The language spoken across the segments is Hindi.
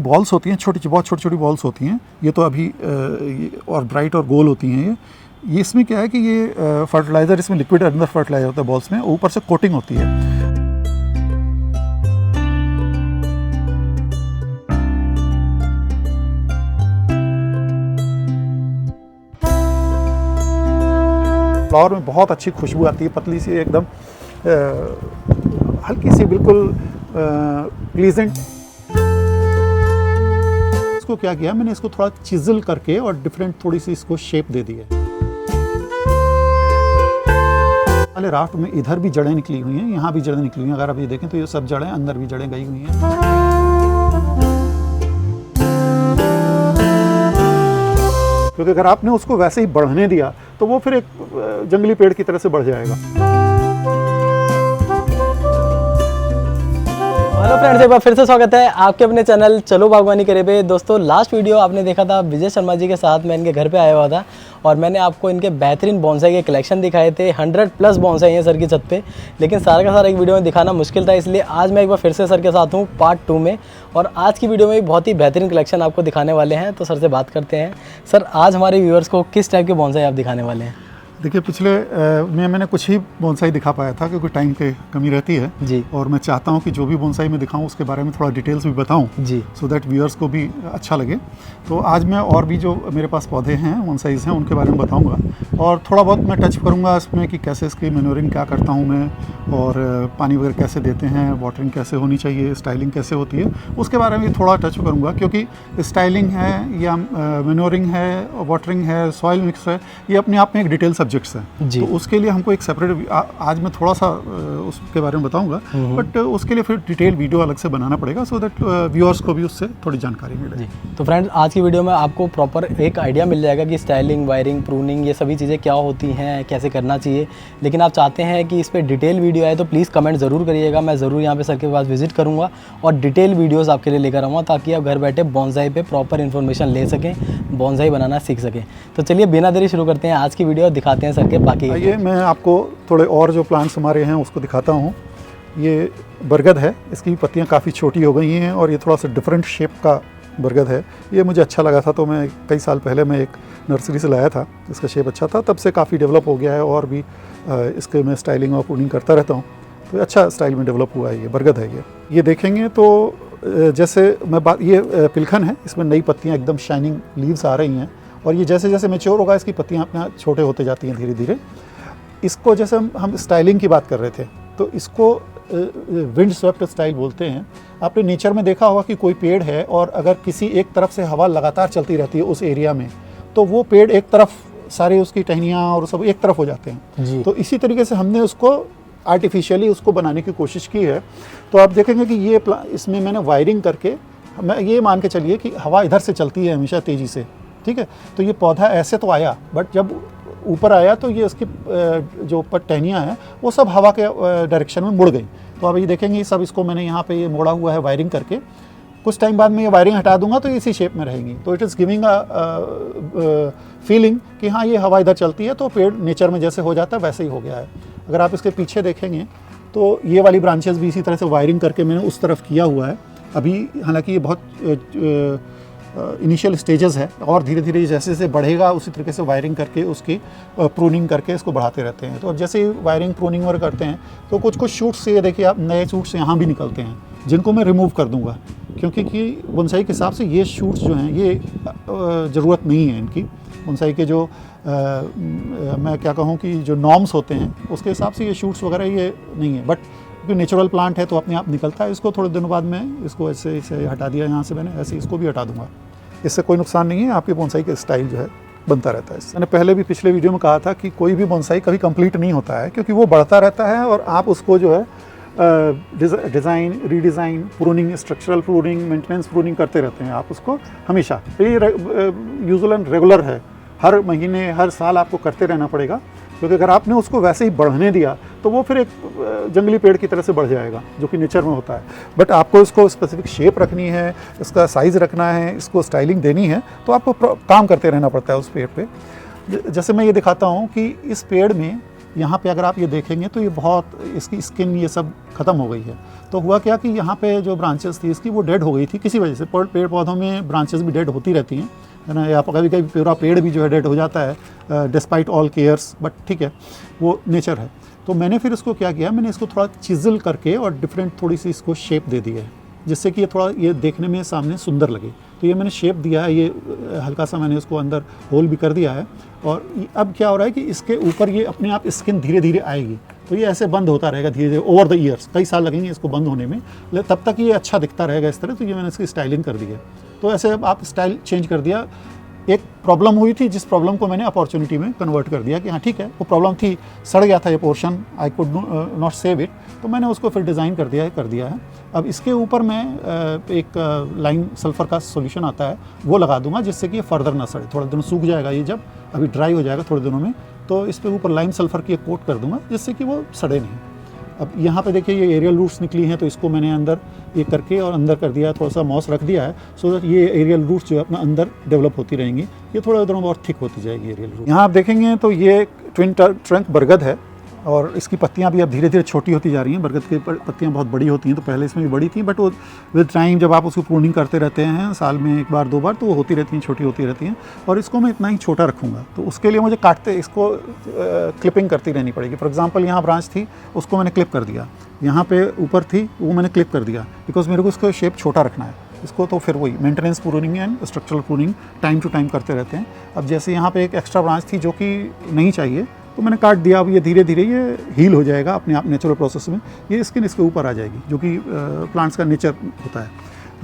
बॉल्स होती हैं छोटी, बहुत छोटी छोटी बॉल्स होती हैं। ये तो अभी और ब्राइट और गोल होती हैं। ये इसमें क्या है कि ये फर्टिलाइज़र, इसमें लिक्विड अंदर फर्टिलाइज़र होता है बॉल्स में, ऊपर से कोटिंग होती है। फ्लावर में बहुत अच्छी खुशबू आती है, पतली सी एकदम, हल्की सी, बिल्कुल प्लीजेंट। इसको क्या किया मैंने, इसको थोड़ा चिजल करके और डिफरेंट थोड़ी सी इसको शेप दे दी है। पहले राफ्ट में इधर भी जड़ें निकली हुई हैं, यहाँ भी जड़ें निकली हुई हैं। अगर आप ये देखें तो ये सब जड़ें, अंदर भी जड़ें गई हुई हैं। क्योंकि अगर आपने उसको वैसे ही बढ़ने दिया तो वो फिर एक जंगली पेड़ की तरह से बढ़ जाएगा। हेलो फ्रेंड्स, एक बार फिर से स्वागत है आपके अपने चैनल चलो बागवानी करे पे। दोस्तों, लास्ट वीडियो आपने देखा था विजय शर्मा जी के साथ, मैं इनके घर पे आया हुआ था और मैंने आपको इनके बेहतरीन बोनसाई के कलेक्शन दिखाए थे। 100+ बोनसाई हैं सर की छत पे, लेकिन सारा का सारा एक वीडियो में दिखाना मुश्किल था, इसलिए आज मैं एक बार फिर से सर के साथ हूँ पार्ट 2 में। और आज की वीडियो में बहुत ही बेहतरीन कलेक्शन आपको दिखाने वाले हैं, तो सर से बात करते हैं। सर, आज हमारे व्यूअर्स को किस टाइप के बोनसाई आप दिखाने वाले हैं? देखिए, पिछले मैंने कुछ ही बोनसाई दिखा पाया था क्योंकि टाइम की कमी रहती है जी। और मैं चाहता हूं कि जो भी बोनसाई मैं दिखाऊं उसके बारे में थोड़ा डिटेल्स भी बताऊं जी, सो दैट व्यूअर्स को भी अच्छा लगे। तो आज मैं और भी जो मेरे पास पौधे हैं, बोनसाइज हैं, उनके बारे में बताऊंगा और थोड़ा बहुत मैं टच करूंगा इसमें कि कैसे इसकी मैन्योरिंग क्या करता हूं मैं, और पानी वगैरह कैसे देते हैं, वाटरिंग कैसे होनी चाहिए, स्टाइलिंग कैसे होती है, उसके बारे में थोड़ा टच करूँगा। क्योंकि स्टाइलिंग है या मैन्योरिंग है, वाटरिंग है, सॉइल मिक्स है, ये अपने आप में एक डिटेल सब्जेक्ट्स हैं। तो उसके लिए हमको एक सेपरेट, आज मैं थोड़ा सा उसके बारे में बताऊंगा, बट उसके लिए फिर डिटेल वीडियो अलग से बनाना पड़ेगा सो दैट व्यूअर्स को भी उससे थोड़ी जानकारी मिले। तो फ्रेंड्स, आज की वीडियो में आपको प्रॉपर एक आइडिया मिल जाएगा कि स्टाइलिंग, वायरिंग, प्रूनिंग, ये सभी चीज़ें क्या होती हैं, कैसे करना चाहिए। लेकिन आप चाहते हैं कि इस पर डिटेल वीडियो आए तो प्लीज़ कमेंट ज़रूर करिएगा। मैं ज़रूर यहाँ पे सर के पास विजिट करूँगा और डिटेल वीडियोज़ आपके लिए लेकर आऊँगा, ताकि आप घर बैठे बोनसाई पे प्रॉपर इन्फॉर्मेशन ले सकें, बोनसाई बनाना सीख सकें। तो चलिए बिना देरी शुरू करते हैं आज की वीडियो, दिखाते हैं सर के बाकी। आइए मैं आपको थोड़े और जो प्लांट्स हमारे हैं उसको दिखाता हूँ। ये बरगद है, इसकी पत्तियाँ काफ़ी छोटी हो गई हैं और ये थोड़ा सा डिफरेंट शेप का बरगद है। ये मुझे अच्छा लगा था तो मैं कई साल पहले मैं एक नर्सरी से लाया था, इसका शेप अच्छा था, तब से काफ़ी डेवलप हो गया है और भी इसके मैं स्टाइलिंग और प्रूनिंग करता रहता हूँ, तो अच्छा स्टाइल में डेवलप हुआ है। ये बरगद है। ये देखेंगे तो जैसे मैं बात, ये पिलखन है, इसमें नई पत्तियाँ एकदम शाइनिंग लीव्स आ रही हैं और ये जैसे जैसे मैच्योर होगा इसकी पत्तियाँ अपना छोटे होते जाती हैं धीरे धीरे। इसको जैसे हम स्टाइलिंग की बात कर रहे थे तो इसको विंड स्वेप्ट स्टाइल बोलते हैं। आपने नेचर में देखा होगा कि कोई पेड़ है और अगर किसी एक तरफ से हवा लगातार चलती रहती है उस एरिया में, तो वो पेड़ एक तरफ, सारे उसकी टहनियाँ और सब एक तरफ हो जाते हैं। तो इसी तरीके से हमने उसको आर्टिफिशियली उसको बनाने की कोशिश की है। तो आप देखेंगे कि ये इसमें मैंने वायरिंग करके, मैं ये मान के चलिए कि हवा इधर से चलती है हमेशा तेज़ी से, ठीक है। तो ये पौधा ऐसे तो आया, बट जब ऊपर आया तो ये उसकी जो टहनियाँ हैं वो सब हवा के डायरेक्शन में मुड़ गई। तो अब ये देखेंगे सब, इसको मैंने यहाँ पे ये मोड़ा हुआ है वायरिंग करके। कुछ टाइम बाद में ये वायरिंग हटा दूंगा तो इसी शेप में रहेंगी। तो it is giving a feeling कि हाँ, ये हवा इधर चलती है तो पेड़ नेचर में जैसे हो जाता है वैसे ही हो गया है। अगर आप इसके पीछे देखेंगे तो ये वाली ब्रांचेस भी इसी तरह से वायरिंग करके मैंने उस तरफ किया हुआ है। अभी हालांकि ये बहुत इनिशियल स्टेजेस है और धीरे धीरे जैसे जैसे बढ़ेगा उसी तरीके से वायरिंग करके उसकी प्रूनिंग करके इसको बढ़ाते रहते हैं। तो अब जैसे वायरिंग प्रूनिंग और करते हैं तो कुछ कुछ शूट्स से, ये देखिए आप, नए शूट्स यहाँ भी निकलते हैं जिनको मैं रिमूव कर दूंगा, क्योंकि बोनसाई के हिसाब से ये शूट्स जो हैं ये ज़रूरत नहीं है इनकी। बोनसाई के जो मैं क्या कहूँ कि जो नॉर्म्स होते हैं उसके हिसाब से ये शूट्स वगैरह ये नहीं है, बट क्योंकि नेचुरल प्लांट है तो अपने आप निकलता है। इसको थोड़े दिनों बाद में इसको ऐसे इसे हटा दिया यहाँ से मैंने, ऐसे इसको भी हटा दूंगा। इससे कोई नुकसान नहीं है, आपके बोनसाई का स्टाइल जो है बनता रहता है। मैंने पहले भी पिछले वीडियो में कहा था कि कोई भी बोनसाई कभी कंप्लीट नहीं होता है, क्योंकि वो बढ़ता रहता है और आप उसको जो है design, redesign, pruning, structural pruning, maintenance pruning करते रहते हैं आप उसको हमेशा। ये यूजुअल एंड रेगुलर है, हर महीने हर साल आपको करते रहना पड़ेगा, क्योंकि अगर आपने उसको वैसे ही बढ़ने दिया तो वो फिर एक जंगली पेड़ की तरह से बढ़ जाएगा, जो कि नेचर में होता है। बट आपको इसको स्पेसिफिक शेप रखनी है, इसका साइज़ रखना है, इसको स्टाइलिंग देनी है, तो आपको काम करते रहना पड़ता है उस पेड़ पे। जैसे मैं ये दिखाता हूँ कि इस पेड़ में यहाँ पे अगर आप ये देखेंगे तो ये बहुत, इसकी स्किन ये सब ख़त्म हो गई है। तो हुआ क्या कि यहाँ पे जो ब्रांचेस थी इसकी वो डेड हो गई थी किसी वजह से। पेड़ पौधों में ब्रांचेस भी डेड होती रहती हैं, है ना, या कभी कभी पूरा पेड़ भी जो है डेड हो जाता है डिस्पाइट ऑल केयर्स, बट ठीक है, वो नेचर है। तो मैंने फिर इसको क्या किया, मैंने इसको थोड़ा चिजल करके और डिफरेंट थोड़ी सी इसको शेप दे दी है, जिससे कि ये थोड़ा ये देखने में सामने सुंदर लगे। तो ये मैंने शेप दिया है, ये हल्का सा मैंने इसको अंदर होल भी कर दिया है। और अब क्या हो रहा है कि इसके ऊपर ये अपने आप स्किन धीरे धीरे आएगी, तो ये ऐसे बंद होता रहेगा धीरे धीरे ओवर द ईयर्स, कई साल लगेंगे इसको बंद होने में, तब तक ये अच्छा दिखता रहेगा इस तरह। तो ये मैंने इसकी स्टाइलिंग कर दी है। तो ऐसे अब आप स्टाइल चेंज कर दिया। एक प्रॉब्लम हुई थी, जिस प्रॉब्लम को मैंने अपॉर्चुनिटी में कन्वर्ट कर दिया कि हाँ ठीक है, वो प्रॉब्लम थी, सड़ गया था ये portion, I could not save it, तो मैंने उसको फिर डिज़ाइन कर दिया है। अब इसके ऊपर मैं एक लाइम सल्फ़र का सॉल्यूशन आता है वो लगा दूंगा, जिससे कि ये फर्दर ना सड़े। थोड़ा दिन सूख जाएगा ये, जब अभी ड्राई हो जाएगा थोड़े दिनों में, तो इस पे ऊपर लाइम सल्फ़र की एक कोट कर दूंगा, जिससे कि वो सड़े नहीं। अब यहाँ पे देखिए ये एरियल रूट्स निकली हैं, तो इसको मैंने अंदर ये करके और अंदर कर दिया है, थोड़ा सा मॉस रख दिया है, सो दैट ये एरियल रूट्स जो है अपना अंदर डेवलप होती रहेंगी। ये थोड़ा दिनों में और थिक होती जाएगी एरियल रूट। यहाँ आप देखेंगे तो ये ट्विन ट्रंक बरगद है, और इसकी पत्तियां भी अब धीरे धीरे छोटी होती जा रही हैं। बरगद की पत्तियां बहुत बड़ी होती हैं, तो पहले इसमें भी बड़ी थी, बट वो विद टाइम जब आप उसको प्रूनिंग करते रहते हैं साल में एक बार दो बार, तो वो होती रहती हैं, छोटी होती रहती हैं। और इसको मैं इतना ही छोटा रखूँगा, तो उसके लिए मुझे काटते इसको क्लिपिंग करती रहनी पड़ेगी। फॉर एग्जांपल यहाँ ब्रांच थी, उसको मैंने क्लिप कर दिया, यहाँ पे ऊपर थी वो मैंने क्लिप कर दिया, बिकॉज मेरे को उसका शेप छोटा रखना है इसको। तो फिर वही maintenance pruning and structural pruning time to time करते रहते हैं। अब जैसे यहाँ पे एक एक्स्ट्रा ब्रांच थी जो कि नहीं चाहिए, तो मैंने काट दिया। अब ये धीरे धीरे ये हील हो जाएगा अपने आप नेचुरल प्रोसेस में, ये स्किन इसके ऊपर आ जाएगी, जो कि प्लांट्स का नेचर होता है।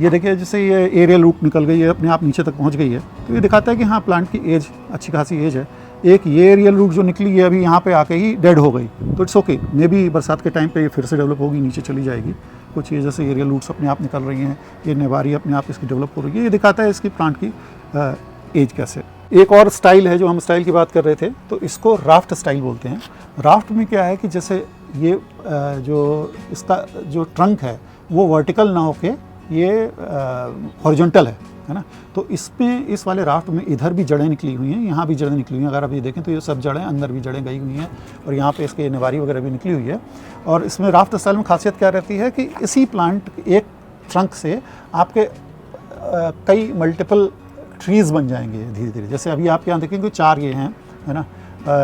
ये देखिए जैसे ये एरियल रूट निकल गई है, अपने आप नीचे तक पहुंच गई है, तो ये दिखाता है कि हाँ प्लांट की एज अच्छी खासी एज है। एक ये एरियल रूट जो निकली है अभी यहाँ पे आके ही डेड हो गई, तो इट्स ओके, मे बी बरसात के टाइम पे ये फिर से डेवलप होगी, नीचे चली जाएगी। कुछ ये जैसे एरियल रूट्स अपने आप निकल रही हैं, ये नेवारी अपने आप इसकी डेवलप हो रही है, ये दिखाता है इसकी प्लांट की एज कैसे। एक और स्टाइल है, जो हम स्टाइल की बात कर रहे थे, तो इसको राफ्ट स्टाइल बोलते हैं। राफ्ट में क्या है कि जैसे ये जो इसका जो ट्रंक है वो वर्टिकल ना होके ये हॉरिजॉन्टल है ना। तो इसमें इस वाले राफ्ट में इधर भी जड़ें निकली हुई हैं, यहाँ भी जड़ें निकली हुई हैं। अगर आप ये देखें तो ये सब जड़ें, अंदर भी जड़ें गई हुई हैं, और यहाँ पे इसके नेवारी वगैरह भी निकली हुई है। और इसमें राफ्ट स्टाइल में खासियत क्या रहती है कि इसी प्लांट एक ट्रंक से आपके कई मल्टीपल ट्रीज़ बन जाएंगे धीरे धीरे। जैसे अभी आप यहाँ देखेंगे 4 ये हैं, है ना,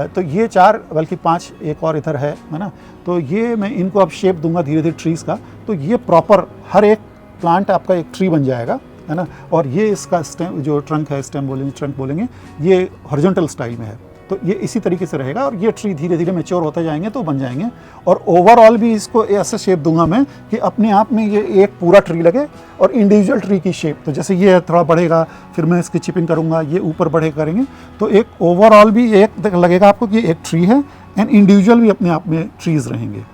तो ये 4 बल्कि 5 एक और इधर है ना। तो ये मैं इनको अब शेप दूंगा धीरे धीरे ट्रीज़ का, तो ये प्रॉपर हर एक प्लांट आपका एक ट्री बन जाएगा, है ना। और ये इसका स्टेम जो ट्रंक है, स्टेम बोलेंगे, ट्रंक बोलेंगे, ये हॉरिजॉन्टल स्टाइल में है। तो ये इसी तरीके से रहेगा, और ये ट्री धीरे धीरे मैच्योर होते जाएंगे तो बन जाएंगे। और ओवरऑल भी इसको ऐसे शेप दूंगा मैं कि अपने आप में ये एक पूरा ट्री लगे, और इंडिविजुअल ट्री की शेप। तो जैसे ये थोड़ा बढ़ेगा, फिर मैं इसकी चिपिंग करूँगा, ये ऊपर बढ़े करेंगे, तो एक ओवरऑल भी एक लगेगा आपको कि एक ट्री है, एंड इंडिविजुअल भी अपने आप में ट्रीज़ रहेंगे।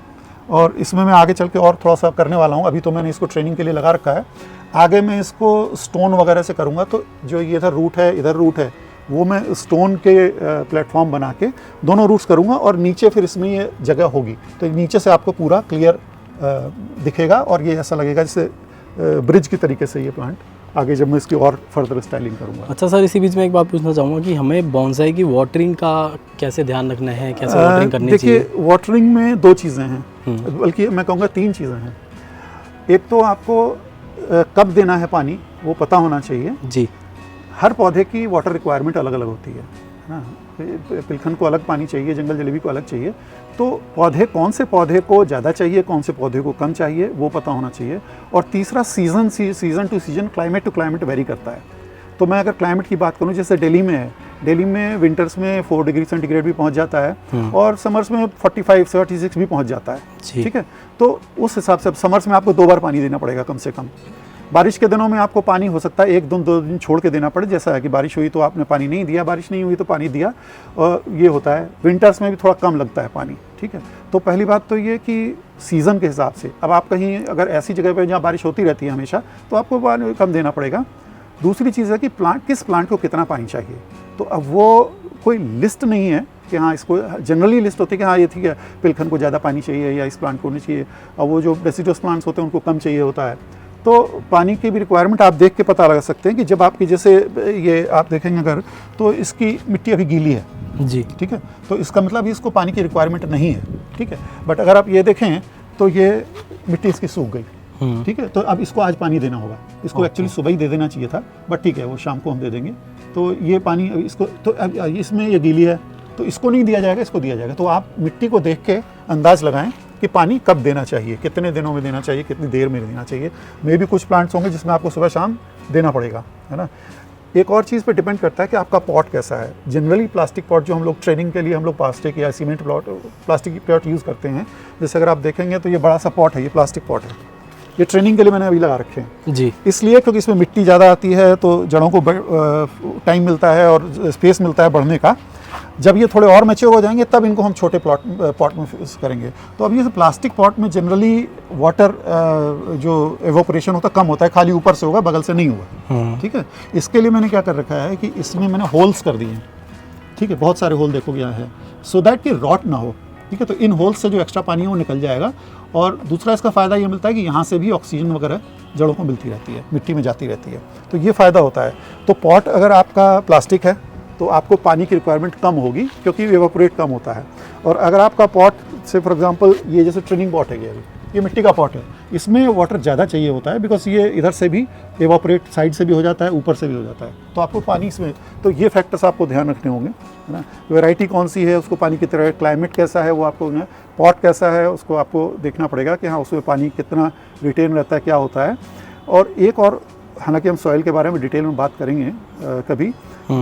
और इसमें मैं आगे चल के और थोड़ा सा करने वाला हूँ, अभी तो मैंने इसको ट्रेनिंग के लिए लगा रखा है। आगे मैं इसको स्टोन वगैरह से करूँगा, तो जो ये इधर रूट है, इधर रूट है, वो मैं स्टोन के प्लेटफॉर्म बना के दोनों रूट्स करूँगा, और नीचे फिर इसमें ये जगह होगी, तो नीचे से आपको पूरा क्लियर दिखेगा, और ये ऐसा लगेगा जैसे ब्रिज की तरीके से ये प्लांट आगे जब मैं इसकी और फर्दर स्टाइलिंग करूँगा। अच्छा सर, इसी बीच में एक बात पूछना चाहूँगा कि हमें बॉन्साई की वाटरिंग का कैसे ध्यान रखना है, कैसे वाटरिंग करनी चाहिए? देखिए, वाटरिंग में 2 चीज़ें हैं, बल्कि मैं कहूँगा 3 चीज़ें हैं। एक तो आपको कब देना है पानी वो पता होना चाहिए जी। हर पौधे की वाटर रिक्वायरमेंट अलग अलग होती है ना। पिलखन को अलग पानी चाहिए, जंगल जलेबी को अलग चाहिए। तो पौधे, कौन से पौधे को ज़्यादा चाहिए, कौन से पौधे को कम चाहिए, वो पता होना चाहिए। और तीसरा, season to season, climate to climate vary करता है। तो मैं अगर क्लाइमेट की बात करूँ, जैसे दिल्ली में है, दिल्ली में विंटर्स में 4 डिग्री सेंटीग्रेड भी पहुंच जाता है, और समर्स में 45-46 भी पहुंच जाता है, ठीक है। तो उस हिसाब से अब समर्स में आपको 2 बार पानी देना पड़ेगा कम से कम। बारिश के दिनों में आपको पानी हो सकता है 1-2 दिन छोड़ के देना पड़े, जैसा है कि बारिश हुई तो आपने पानी नहीं दिया, बारिश नहीं हुई तो पानी दिया, और ये होता है। विंटर्स में भी थोड़ा कम लगता है पानी, ठीक है। तो पहली बात तो ये कि सीज़न के हिसाब से, अब आप कहीं अगर ऐसी जगह पे जहाँ बारिश होती रहती है हमेशा, तो आपको पानी कम देना पड़ेगा। दूसरी चीज़ है कि किस प्लांट को कितना पानी चाहिए। तो अब वो कोई लिस्ट नहीं है कि हाँ, इसको जनरली लिस्ट होती है कि हाँ ये ठीक है, पिलखन को ज़्यादा पानी चाहिए या इस प्लांट को नहीं चाहिए, और वो जो डेसिडुअस प्लांट्स होते हैं उनको कम चाहिए होता है। तो पानी की भी रिक्वायरमेंट आप देख के पता लगा सकते हैं कि जब आपकी, जैसे ये आप देखेंगे अगर, तो इसकी मिट्टी अभी गीली है जी, ठीक है, तो इसका मतलब इसको पानी की रिक्वायरमेंट नहीं है, ठीक है। बट अगर आप ये देखें तो ये मिट्टी इसकी सूख गई, ठीक है। तो अब इसको आज पानी देना होगा, इसको एक्चुअली सुबह ही दे देना चाहिए था, बट ठीक है वो शाम को हम दे देंगे। तो ये पानी इसको, तो अब इसमें ये गीली है तो इसको नहीं दिया जाएगा, इसको दिया जाएगा। तो आप मिट्टी को देख के अंदाज लगाएं कि पानी कब देना चाहिए, कितने दिनों में देना चाहिए, कितनी देर में देना चाहिए। मे भी कुछ प्लांट्स होंगे जिसमें आपको सुबह शाम देना पड़ेगा, है ना। एक और चीज़ पे डिपेंड करता है कि आपका पॉट कैसा है। जनरली प्लास्टिक पॉट जो हम लोग ट्रेनिंग के लिए हम लोग प्लास्टिक या सीमेंट प्लास्टिक की पॉट यूज़ करते हैं, जैसे अगर आप देखेंगे तो ये बड़ा सा पॉट है, ये प्लास्टिक पॉट है, ये ट्रेनिंग के लिए मैंने अभी लगा रखे हैं जी। इसलिए क्योंकि इसमें मिट्टी ज़्यादा आती है तो जड़ों को टाइम मिलता है और स्पेस मिलता है बढ़ने का। जब ये थोड़े और मैच्योर हो जाएंगे तब इनको हम छोटे पॉट में करेंगे। तो अब ये प्लास्टिक पॉट में जनरली वाटर जो एवोपरेशन होता है कम होता है, खाली ऊपर से होगा, बगल से नहीं होगा, ठीक है। इसके लिए मैंने क्या कर रखा है कि इसमें मैंने होल्स कर दिए हैं, ठीक है, बहुत सारे होल देखोगे यहाँ है, सो दैट कि रॉट ना हो, ठीक है। तो इन होल्स से जो एक्स्ट्रा पानी है वो निकल जाएगा। और दूसरा इसका फ़ायदा ये मिलता है कि यहाँ से भी ऑक्सीजन वगैरह जड़ों को मिलती रहती है, मिट्टी में जाती रहती है, तो ये फ़ायदा होता है। तो पॉट अगर आपका प्लास्टिक है तो आपको पानी की रिक्वायरमेंट कम होगी क्योंकि एवापोरेट कम होता है। और अगर आपका पॉट से फॉर एग्जांपल ये जैसे ट्रेनिंग पॉट है, ये मिट्टी का पॉट है, इसमें वाटर ज़्यादा चाहिए होता है बिकॉज ये इधर से भी एवापोरेट साइड से भी हो जाता है, ऊपर से भी हो जाता है, तो आपको पानी इसमें, तो ये फैक्टर्स आपको ध्यान रखने होंगे, है ना। वैरायटी कौन सी है, उसको पानी की तरह, क्लाइमेट कैसा है वो आपको, पॉट कैसा है उसको आपको देखना पड़ेगा कि हाँ उसमें पानी कितना रिटेन रहता है, क्या होता है। और एक और, हालांकि हम सॉइल के बारे में डिटेल में बात करेंगे कभी,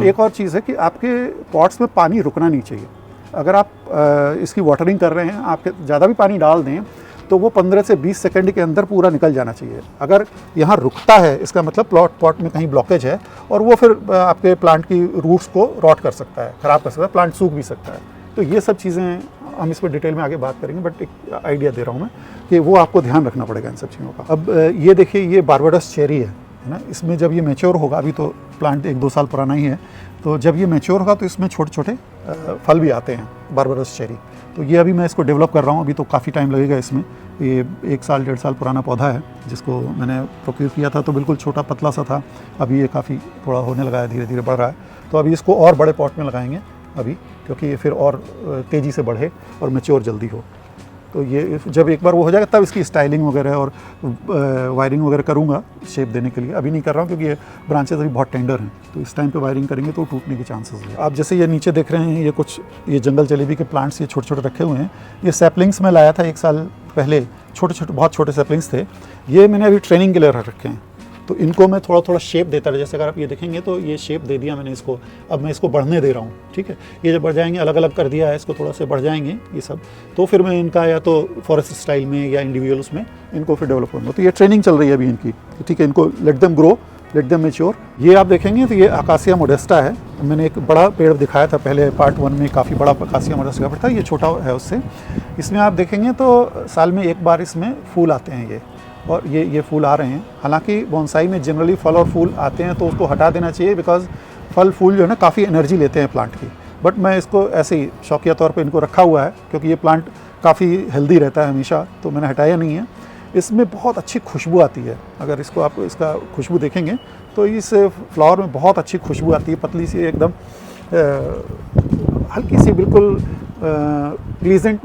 एक और चीज़ है कि आपके पॉट्स में पानी रुकना नहीं चाहिए। अगर आप इसकी वाटरिंग कर रहे हैं, आपके ज़्यादा भी पानी डाल दें तो वो 15 से 20 सेकंड के अंदर पूरा निकल जाना चाहिए। अगर यहाँ रुकता है इसका मतलब पॉट में कहीं ब्लॉकेज है और वो फिर आपके प्लांट की रूट्स को रॉट कर सकता है, ख़राब कर सकता है, प्लांट सूख भी सकता है। तो ये सब चीज़ें हम इस पर डिटेल में आगे बात करेंगे, बट एक आइडिया दे रहा हूँ मैं कि वो आपको ध्यान रखना पड़ेगा इन सब चीज़ों का। अब ये देखिए, ये बारबाडोस चेरी है ना, इसमें जब ये मैच्योर होगा, अभी तो प्लांट 1-2 साल पुराना ही है, तो जब ये मैच्योर होगा तो इसमें छोटे छोटे फल भी आते हैं, बारबाडोस चेरी। तो ये अभी मैं इसको डेवलप कर रहा हूँ, अभी तो काफ़ी टाइम लगेगा इसमें। ये 1 साल 1.5 साल पुराना पौधा है जिसको मैंने प्रोक्योर किया था, तो बिल्कुल छोटा पतला सा था, अभी ये काफ़ी थोड़ा होने लगा है, धीरे धीरे बढ़ रहा है। तो अभी इसको और बड़े पॉट में लगाएंगे अभी, क्योंकि ये फिर और तेज़ी से बढ़े और मैच्योर जल्दी हो। तो ये जब एक बार वो हो जाएगा तब इसकी स्टाइलिंग वगैरह और वायरिंग वगैरह करूँगा शेप देने के लिए। अभी नहीं कर रहा हूँ क्योंकि ये ब्रांचेस अभी बहुत टेंडर हैं, तो इस टाइम पे वायरिंग करेंगे तो टूटने के चांसेस हैं। आप जैसे ये नीचे देख रहे हैं, ये कुछ ये जंगल जलेबी के प्लांट्स ये छोटे छोटे रखे हुए हैं। ये सैपलिंग्स में लाया था 1 साल पहले, छोटे छोटे बहुत छोटे सैपलिंग्स थे, ये मैंने अभी ट्रेनिंग के लिए रख रखे हैं। तो इनको मैं थोड़ा थोड़ा शेप देता रहा, जैसे अगर आप ये देखेंगे तो ये शेप दे दिया मैंने इसको, अब मैं इसको बढ़ने दे रहा हूँ, ठीक है। ये जब बढ़ जाएंगे, अलग अलग कर दिया है इसको, थोड़ा से बढ़ जाएंगे ये सब, तो फिर मैं इनका या तो फॉरेस्ट स्टाइल में या इंडिविजुअल्स में इनको फिर डेवलप करूँगा। तो ये ट्रेनिंग चल रही है अभी इनकी, ठीक है। इनको let them grow, let them mature. ये आप देखेंगे तो ये अकासिया मोडेस्टा है, मैंने एक बड़ा पेड़ दिखाया था पहले पार्ट 1 में, काफ़ी बड़ा अकासिया मोडेस्टा का पेड़ था, ये छोटा है उससे। इसमें आप देखेंगे तो साल में 1 बार इसमें फूल आते हैं ये, और ये फूल आ रहे हैं। हालांकि बोनसाई में जनरली फल और फूल आते हैं तो उसको हटा देना चाहिए, बिकॉज फल फूल जो है ना काफ़ी एनर्जी लेते हैं प्लांट की। बट मैं इसको ऐसे ही शौकिया तौर पे इनको रखा हुआ है क्योंकि ये प्लांट काफ़ी हेल्दी रहता है हमेशा, तो मैंने हटाया नहीं है। इसमें बहुत अच्छी खुशबू आती है, अगर इसको आप इसका खुशबू देखेंगे तो इस फ्लावर में बहुत अच्छी खुशबू आती है, पतली सी एकदम हल्की सी बिल्कुल प्लीजेंट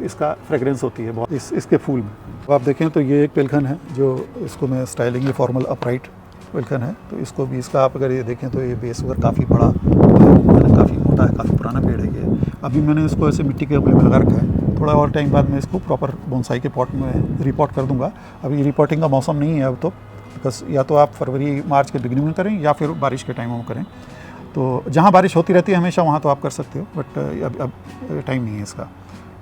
इसका फ्रेगरेंस होती है बहुत इसके फूल में। तो आप देखें तो ये एक पेलखन है जो इसको मैं स्टाइलिंग फॉर्मल अपराइट पेलखन है, तो इसको भी इसका आप अगर ये देखें तो ये बेस वगैरह काफ़ी बड़ा, काफ़ी मोटा है, काफ़ी पुराना पेड़ है ये। अभी मैंने इसको ऐसे मिट्टी के में लगा रखा है, थोड़ा और टाइम बाद मैं इसको प्रॉपर बोनसाई के पॉट में रिपोर्ट कर दूंगा। अभी रिपोर्टिंग का मौसम नहीं है अब तो, बिकॉज या तो आप फरवरी मार्च के बिगिनिंग में करें या फिर बारिश के टाइम में करें। तो जहाँ बारिश होती रहती है हमेशा वहाँ तो आप कर सकते हो, बट अब टाइम नहीं है इसका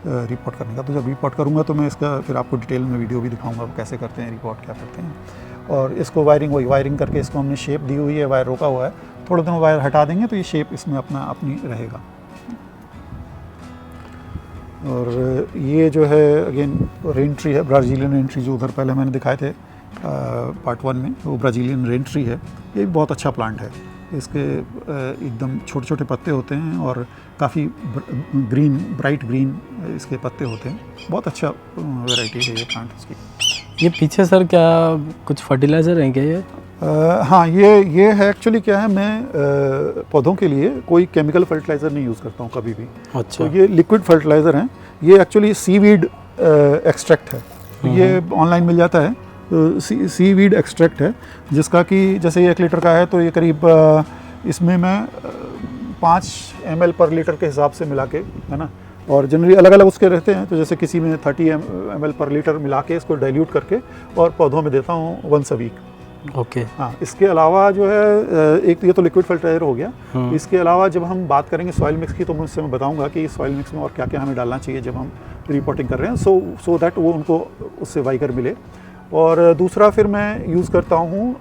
रिपोर्ट करने का। तो जब रिपोर्ट करूँगा तो मैं इसका फिर आपको डिटेल में वीडियो भी दिखाऊंगा कैसे करते हैं रिपोर्ट, क्या करते हैं। और इसको वायरिंग करके इसको हमने शेप दी हुई है, वायर रोका हुआ है, थोड़े दिनों वायर हटा देंगे तो ये शेप इसमें अपनी रहेगा। और ये जो है अगेन रेन ट्री है, ब्राज़ीलियन रेन ट्री, जो उधर पहले मैंने दिखाए थे पार्ट 1 में, वो ब्राज़ीलियन रेन ट्री है। ये भी बहुत अच्छा प्लांट है, इसके एकदम छोटे छोटे पत्ते होते हैं और काफ़ी ब्राइट ग्रीन इसके पत्ते होते हैं। बहुत अच्छा वैरायटी है ये प्लांट इसकी। ये पीछे सर क्या कुछ फर्टिलाइज़र हैं क्या ये? हाँ, ये है एक्चुअली क्या है, मैं पौधों के लिए कोई केमिकल फर्टिलाइज़र नहीं यूज़ करता हूँ कभी भी। अच्छा। तो ये लिक्विड फर्टिलाइज़र हैं, ये एक्चुअली सीवीड एक्सट्रैक्ट है। तो ये ऑनलाइन मिल जाता है, सीवीड एक्सट्रैक्ट है, जिसका कि जैसे ये 1 लीटर का है तो ये करीब इसमें मैं 5 ml पर लीटर के हिसाब से मिला के, है ना, और जनरली अलग अलग उसके रहते हैं। तो जैसे किसी में 30 ml पर लीटर मिला के इसको डाइल्यूट करके और पौधों में देता हूँ वंस अ वीक। ओके। हाँ, इसके अलावा जो है एक ये तो लिक्विड फर्टिलाइजर हो गया। इसके अलावा जब हम बात करेंगे सॉइल मिक्स की, तो मैं उससे बताऊंगा कि सॉइल मिक्स में और क्या क्या हमें डालना चाहिए जब हम रिपोर्टिंग कर रहे हैं, सो दैट वो उनको उससे वाइगर मिले। और दूसरा फिर मैं यूज़ करता हूँ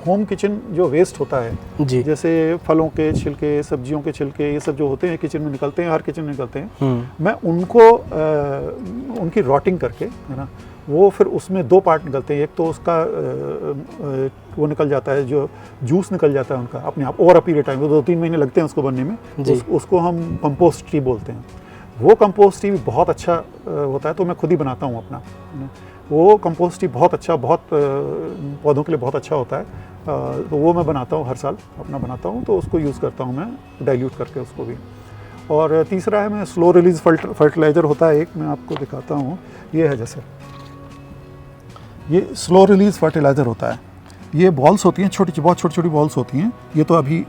होम किचन जो वेस्ट होता है जी, जैसे फलों के छिलके, सब्जियों के छिलके, ये सब जो होते हैं किचन में निकलते हैं, हर किचन में निकलते हैं, मैं उनको उनकी रॉटिंग करके, है ना, वो फिर उसमें 2 पार्ट निकलते हैं। एक तो उसका वो निकल जाता है, जो जूस निकल जाता है उनका अपने आप, ओवर अ पीरियड टाइम, 2-3 महीने लगते हैं उसको बनने में, उसको हम कंपोस्ट टी बोलते हैं। वो कंपोस्ट टी भी बहुत अच्छा होता है, तो मैं खुद ही बनाता हूँ अपना। वो कंपोस्ट टी बहुत अच्छा, बहुत पौधों के लिए बहुत अच्छा होता है, तो वो मैं बनाता हूँ, हर साल अपना बनाता हूँ, तो उसको यूज़ करता हूँ मैं डाइल्यूट करके उसको भी। और तीसरा है मैं स्लो रिलीज फर्टिलाइज़र होता है एक, मैं आपको दिखाता हूँ, ये है, जैसे ये स्लो रिलीज फर्टिलाइज़र होता है। ये बॉल्स होती हैं छोटी, बहुत छोटी छोटी बॉल्स होती हैं, ये तो अभी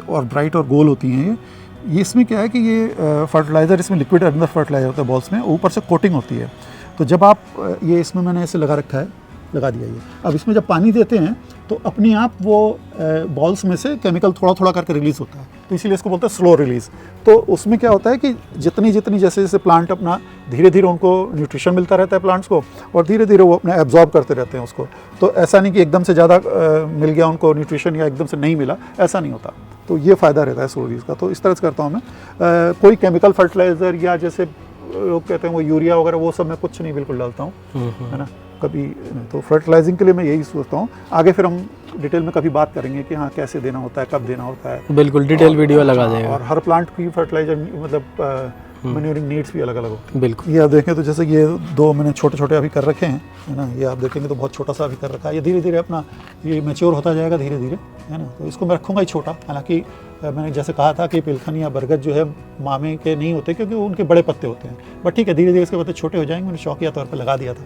और ब्राइट और गोल होती हैं। ये इसमें क्या है कि ये फर्टिलाइज़र, इसमें लिक्विड अंदर फर्टिलाइज़र होता है बॉल्स में, ऊपर से कोटिंग होती है। तो जब आप ये इसमें मैंने ऐसे लगा रखा है, लगा दिया ये, अब इसमें जब पानी देते हैं तो अपने आप वो बॉल्स में से केमिकल थोड़ा थोड़ा करके रिलीज़ होता है, तो इसीलिए इसको बोलते हैं स्लो रिलीज़। तो उसमें क्या होता है कि जितनी जितनी जैसे जैसे प्लांट अपना धीरे धीरे उनको न्यूट्रिशन मिलता रहता है प्लांट्स को, और धीरे धीरे वो अपना एब्जॉर्ब करते रहते हैं उसको। तो ऐसा नहीं कि एकदम से ज़्यादा मिल गया उनको न्यूट्रिशन या एकदम से नहीं मिला, ऐसा नहीं होता। तो ये फ़ायदा रहता है स्लो रिलीज़ का। तो इस तरह से करता हूँ मैं। कोई केमिकल फर्टिलाइज़र या जैसे लोग कहते हैं वो यूरिया वगैरह, वो सब मैं कुछ नहीं बिल्कुल डालता हूँ, है ना, कभी। तो फर्टिलाइजिंग के लिए मैं यही सोचता हूँ। आगे फिर हम डिटेल में कभी बात करेंगे कि हाँ कैसे देना होता है, कब देना होता है, बिल्कुल डिटेल वीडियो लगा देगा। और हर प्लांट की फर्टिलाइजर मतलब मैन्योरिंग नीड्स भी अलग अलग होती हैं। बिल्कुल। ये आप देखें तो जैसे ये 2 मैंने छोटे छोटे अभी कर रखे हैं, है ना, ये आप देखेंगे तो बहुत छोटा सा अभी कर रखा है। ये धीरे धीरे अपना ये मैच्योर होता जाएगा धीरे धीरे, है ना। तो इसको मैं रखूँगा ही छोटा। हालांकि मैंने जैसे कहा था कि पिलखन या बरगद जो है मामे के नहीं होते, क्योंकि उनके बड़े पत्ते होते हैं, बट ठीक है, धीरे धीरे इसके पत्ते छोटे हो जाएंगे। मैंने शौकिया तौर पर लगा दिया था,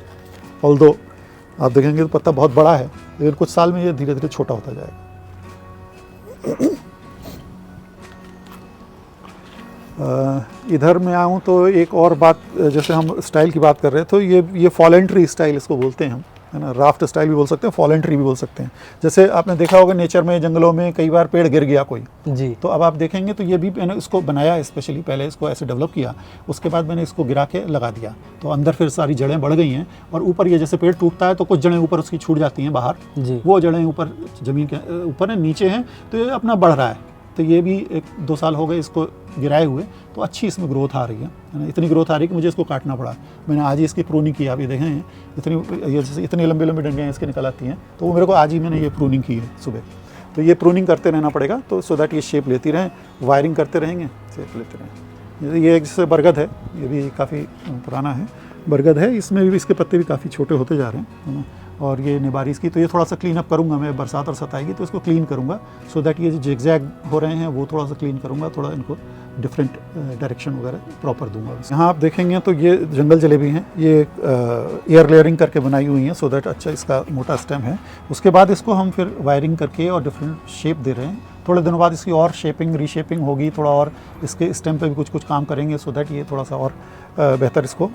ऑल्दो आप देखेंगे तो पत्ता बहुत बड़ा है, लेकिन कुछ साल में ये धीरे धीरे छोटा होता जाएगा। इधर मैं आऊँ तो एक और बात, जैसे हम स्टाइल की बात कर रहे हैं, तो ये फॉलन ट्री स्टाइल इसको बोलते हैं हम, है ना। राफ्ट स्टाइल भी बोल सकते हैं, फॉलन ट्री भी बोल सकते हैं। जैसे आपने देखा होगा नेचर में, जंगलों में कई बार पेड़ गिर गया कोई जी, तो अब आप देखेंगे तो ये भी मैंने इसको बनाया स्पेशली, पहले इसको ऐसे डेवलप किया, उसके बाद मैंने इसको गिरा के लगा दिया, तो अंदर फिर सारी जड़ें बढ़ गई हैं, और ऊपर ये जैसे पेड़ टूटता है तो कुछ जड़ें ऊपर उसकी छूट जाती हैं बाहर जी, वो जड़ें ऊपर ज़मीन के ऊपर है, नीचे हैं, तो ये अपना बढ़ रहा है। तो ये भी 1-2 साल हो गए इसको गिराए हुए, तो अच्छी इसमें ग्रोथ आ रही है ना। इतनी ग्रोथ आ रही है कि मुझे इसको काटना पड़ा। मैंने आज ही इसकी प्रूनिंग की, आप ये देखें इतनी लंबी लंबी डंडियाँ इसके निकल आती हैं, तो वो मेरे को आज ही मैंने ये प्रूनिंग की है सुबह। तो ये प्रूनिंग करते रहना पड़ेगा, तो सो दैट ये शेप लेती रहें, वायरिंग करते रहेंगे, शेप लेते रहें। ये जैसे बरगद है, ये भी काफ़ी पुराना है बरगद है, इसमें भी इसके पत्ते भी काफ़ी छोटे होते जा रहे हैं, है ना। और ये निबारिस की, तो ये थोड़ा सा क्लीन अप करूँगा मैं, बरसात और सत आएगी तो इसको क्लीन करूँगा, सो दैट ये जो जिगजैग हो रहे हैं वो थोड़ा सा क्लीन करूँगा, थोड़ा इनको डिफरेंट डायरेक्शन वगैरह प्रॉपर दूंगा। यहाँ आप देखेंगे तो ये जंगल जलेबी हैं, ये एयर लेयरिंग करके बनाई हुई हैं, सो दैट अच्छा इसका मोटा स्टेम है। उसके बाद इसको हम फिर वायरिंग करके और डिफरेंट शेप दे रहे हैं। थोड़े दिनों बाद इसकी और शेपिंग रीशेपिंग होगी, थोड़ा और इसके स्टेम पे भी कुछ काम करेंगे, सो दैट ये थोड़ा सा और बेहतर इसको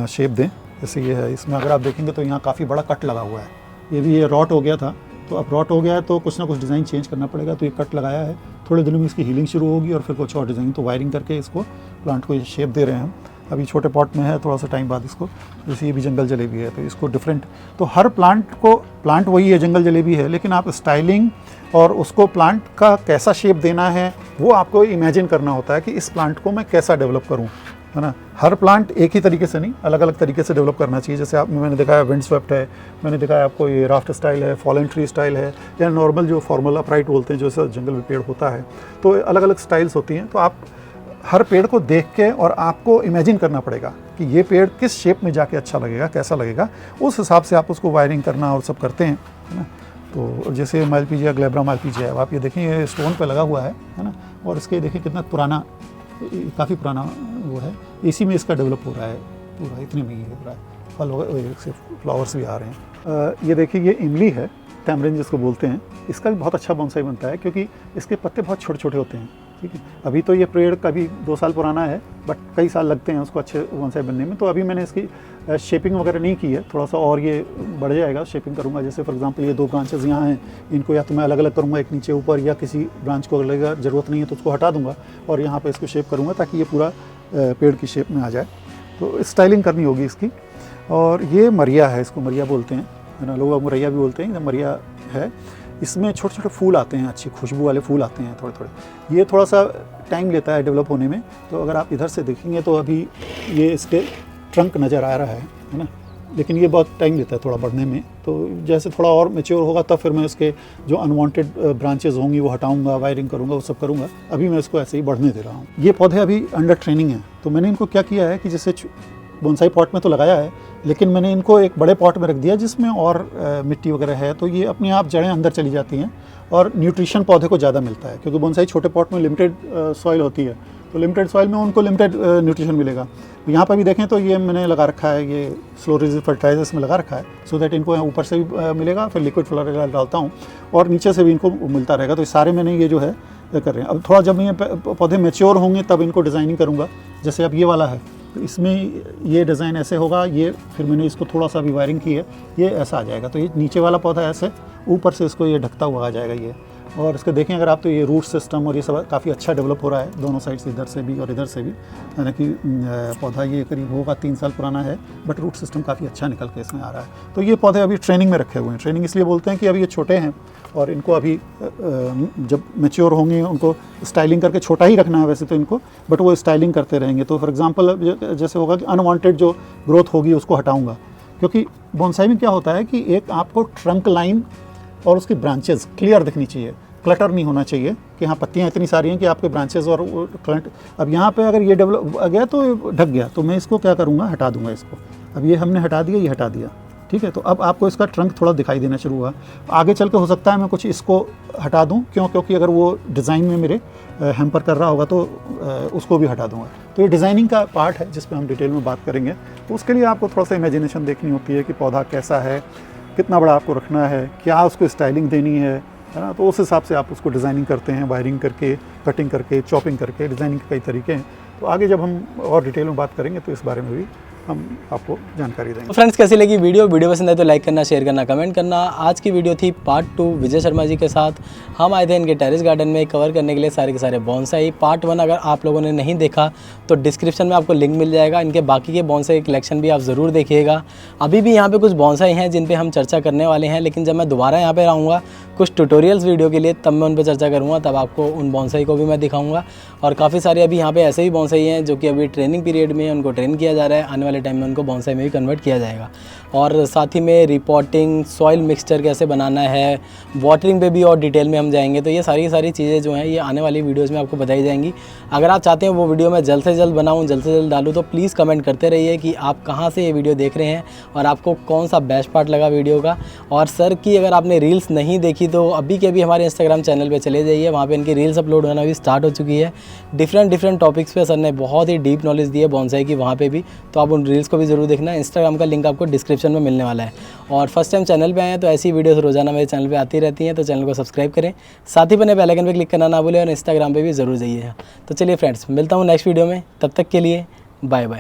शेप दें। जैसे ये है, इसमें अगर आप देखेंगे तो यहाँ काफ़ी बड़ा कट लगा हुआ है, ये भी ये रॉट हो गया था, तो अब रॉट हो गया है तो कुछ ना कुछ डिज़ाइन चेंज करना पड़ेगा, तो ये कट लगाया है। थोड़े दिनों में इसकी हीलिंग शुरू होगी और फिर कुछ और डिज़ाइन, तो वायरिंग करके इसको प्लांट को ये शेप दे रहे हैं हम। अभी छोटे पॉट में है, थोड़ा सा टाइम बाद इसको, जैसे ये भी जंगल जलेबी है तो इसको डिफरेंट, तो हर प्लांट वही है, जंगल जलेबी है, लेकिन आप स्टाइलिंग और उसको प्लांट का कैसा शेप देना है वो आपको इमेजिन करना होता है कि इस प्लांट को मैं कैसा डेवलप करूँ, है ना। हर प्लांट एक ही तरीके से नहीं, अलग अलग तरीके से डेवलप करना चाहिए। जैसे मैंने देखा है विंड स्वेप्ट है, मैंने देखा है आपको ये राफ्ट स्टाइल है, फॉलन ट्री स्टाइल है, या नॉर्मल जो फॉर्मल अपराइट बोलते हैं जो जंगल में पेड़ होता है, तो अलग अलग स्टाइल्स होती हैं। तो आप हर पेड़ को देख के और आपको इमेजिन करना पड़ेगा कि ये पेड़ किस शेप में जाके अच्छा लगेगा, कैसा लगेगा, उस हिसाब से आप उसको वायरिंग करना और सब करते हैं, है ना। तो जैसे मालपीजिया, ग्लैब्रा मालपीजिया, आप ये देखें ये स्टोन पे लगा हुआ है ना, और इसके देखें कितना पुराना, काफ़ी पुराना वो है, इसी में इसका डेवलप हो रहा है पूरा इतने में ही हो रहा है, फल हो से फ्लावर्स भी आ रहे हैं। ये देखिए ये इमली है, टैमरिन जिसको बोलते हैं, इसका भी बहुत अच्छा बोनसाई बनता है क्योंकि इसके पत्ते बहुत छोटे छोटे होते हैं। ठीक है, अभी तो ये पेड़ कभी 2 साल पुराना है, बट कई साल लगते हैं उसको अच्छे बोनसाई बनने में। तो अभी मैंने इसकी शेपिंग वगैरह नहीं की है, थोड़ा सा और ये बढ़ जाएगा, शेपिंग करूँगा। जैसे फॉर एग्जांपल ये 2 ब्रांचेस यहाँ हैं, इनको या तो मैं अलग अलग करूँगा, एक नीचे ऊपर, या किसी ब्रांच को अलग ज़रूरत नहीं है तो उसको हटा दूँगा और यहाँ पर इसको शेप करूँगा ताकि ये पूरा पेड़ की शेप में आ जाए। तो स्टाइलिंग करनी होगी इसकी। और ये मरिया है, इसको मरिया बोलते हैं, है ना, लोग मुरैया भी बोलते हैं, मरिया है। इसमें छोटे छोटे फूल आते हैं, अच्छी खुशबू वाले फूल आते हैं थोड़े थोड़े। ये थोड़ा सा टाइम लेता है डेवलप होने में। तो अगर आप इधर से देखेंगे तो अभी ये इसके ट्रंक नज़र आ रहा है ना, लेकिन ये बहुत टाइम लेता है थोड़ा बढ़ने में। तो जैसे थोड़ा और मैच्योर होगा तब फिर मैं इसके जो अनवांटेड ब्रांचेस होंगी वो हटाऊंगा, वायरिंग करूंगा, वो सब करूंगा। अभी मैं इसको ऐसे ही बढ़ने दे रहा हूँ। ये पौधे अभी अंडर ट्रेनिंग है, तो मैंने इनको क्या किया है कि जैसे बोनसाई पॉट में तो लगाया है, लेकिन मैंने इनको एक बड़े पॉट में रख दिया जिसमें और मिट्टी वगैरह है, तो ये अपने आप जड़ें अंदर चली जाती हैं और न्यूट्रिशन पौधे को ज़्यादा मिलता है। क्योंकि बोनसाई छोटे पॉट में लिमिटेड सॉइल होती है, तो लिमिटेड सॉइल में उनको लिमिटेड न्यूट्रिशन मिलेगा। यहाँ पर भी देखें तो ये मैंने लगा रखा है, ये स्लो रिलीज फर्टिलाइजर्स में लगा रखा है, सो दैट इनको ऊपर से भी मिलेगा, फिर लिक्विड फर्टिलाइजर डालता हूँ और नीचे से भी इनको मिलता रहेगा। तो सारे मैंने ये जो है कर रहे हैं। अब थोड़ा जब ये पौधे मैच्योर होंगे तब इनको डिज़ाइनिंग करूँगा। जैसे अब ये वाला है, तो इसमें ये डिज़ाइन ऐसे होगा, ये फिर मैंने इसको थोड़ा सा भी वायरिंग की है, ये ऐसा आ जाएगा। तो ये नीचे वाला पौधा ऐसे, ऊपर से इसको ये ढकता हुआ आ जाएगा ये। और इसको देखें अगर आप तो ये रूट सिस्टम और ये सब काफ़ी अच्छा डेवलप हो रहा है दोनों साइड से, इधर से भी और इधर से भी। यानी कि पौधा ये करीब होगा 3 साल पुराना है, बट रूट सिस्टम काफ़ी अच्छा निकल के इसमें आ रहा है। तो ये पौधे अभी ट्रेनिंग में रखे हुए हैं। ट्रेनिंग इसलिए बोलते हैं कि अभी ये छोटे हैं और इनको अभी जब मैच्योर होंगे उनको स्टाइलिंग करके छोटा ही रखना है वैसे तो इनको, बट वो स्टाइलिंग करते रहेंगे। तो फॉर एग्जांपल जैसे होगा कि अनवांटेड जो ग्रोथ होगी उसको हटाऊंगा, क्योंकि बोनसाई में क्या होता है कि एक आपको ट्रंक लाइन और उसकी ब्रांचेस क्लियर दिखनी चाहिए, क्लटर नहीं होना चाहिए कि हाँ पत्तियाँ इतनी सारी हैं कि आपके ब्रांचेस और क्लंट। अब यहाँ पे अगर ये डेवलप आ गया तो ढक गया, तो मैं इसको क्या करूँगा, हटा दूँगा इसको। अब ये हमने हटा दिया, ये हटा दिया, ठीक है। तो अब आपको इसका ट्रंक थोड़ा दिखाई देना शुरू हुआ। आगे चल के हो सकता है मैं कुछ इसको हटा दूँ, क्योंकि अगर वो डिज़ाइन में मेरे हैम्पर कर रहा होगा तो उसको भी हटा दूँगा। तो ये डिज़ाइनिंग का पार्ट है जिस पर हम डिटेल में बात करेंगे। तो उसके लिए आपको थोड़ा सा इमेजिनेशन देखनी होती है कि पौधा कैसा है, कितना बड़ा आपको रखना है, क्या उसको स्टाइलिंग देनी है ना। तो उस हिसाब से आप उसको डिज़ाइनिंग करते हैं, वायरिंग करके, कटिंग करके, चॉपिंग करके। डिज़ाइनिंग के कई तरीके हैं, तो आगे जब हम और डिटेल में बात करेंगे तो इस बारे में भी हम आपको जानकारी देंगे। तो फ्रेंड्स कैसी लगी वीडियो पसंद है तो लाइक करना, शेयर करना, कमेंट करना। आज की वीडियो थी पार्ट 2 विजय शर्मा जी के साथ। हम आए थे इनके टेरेस गार्डन में कवर करने के लिए सारे के सारे बोनसाई। पार्ट 1 अगर आप लोगों ने नहीं देखा तो डिस्क्रिप्शन में आपको लिंक मिल जाएगा। इनके बाकी के बोनसाई कलेक्शन भी आप ज़रूर देखिएगा। अभी भी यहाँ पे कुछ बोनसाई हैं जिन पे हम चर्चा करने वाले हैं, लेकिन जब मैं दोबारा यहाँ पे आऊँगा कुछ ट्यूटोरियल्स वीडियो के लिए तब मैं उन पर चर्चा करूँगा, तब आपको उन बोनसाई को भी मैं दिखाऊँगा। और काफ़ी सारे अभी यहाँ पे ऐसे ही बोनसाई हैं जो कि अभी ट्रेनिंग पीरियड में उनको ट्रेन किया जा रहा है, आने वाले टाइम में उनको बोनसाई में भी कन्वर्ट किया जाएगा। और साथ ही में रिपोर्टिंग, सॉइल मिक्सचर कैसे बनाना है, वाटरिंग पे भी और डिटेल में हम जाएंगे। तो ये सारी चीज़ें जो हैं ये आने वाली वीडियोज़ में आपको बताई जाएंगी। अगर आप चाहते हैं वो वीडियो मैं जल्द से जल्द बनाऊँ, जल्द से जल्द डालूँ, तो प्लीज़ कमेंट करते रहिए कि आप कहाँ से ये वीडियो देख रहे हैं और आपको कौन सा बेस्ट पार्ट लगा वीडियो का। और सर की अगर आपने रील्स नहीं देखी तो अभी के अभी हमारे इंस्टाग्राम चैनल पे चले जाइए, वहाँ पे इनकी रील्स अपलोड होना भी स्टार्ट हो चुकी है। डिफरेंट टॉपिक्स पे सर ने बहुत ही डीप नॉलेज दी है बोनसाई की वहाँ पे भी, तो आप उन रील्स को भी ज़रूर देखना। इंस्टाग्राम का लिंक आपको डिस्क्रिप्शन में मिलने वाला है। और फर्स्ट टाइम चैनल पे आए हैं तो ऐसी वीडियोस रोजाना मेरे चैनल पे आती रहती हैं, तो चैनल को सब्सक्राइब करें, साथ ही बने बेल आइकन पे क्लिक करना ना भूलें और इंस्टाग्राम पे भी ज़रूर जाइए। तो चलिए फ्रेंड्स, मिलता हूँ नेक्स्ट वीडियो में, तब तक के लिए बाय बाय।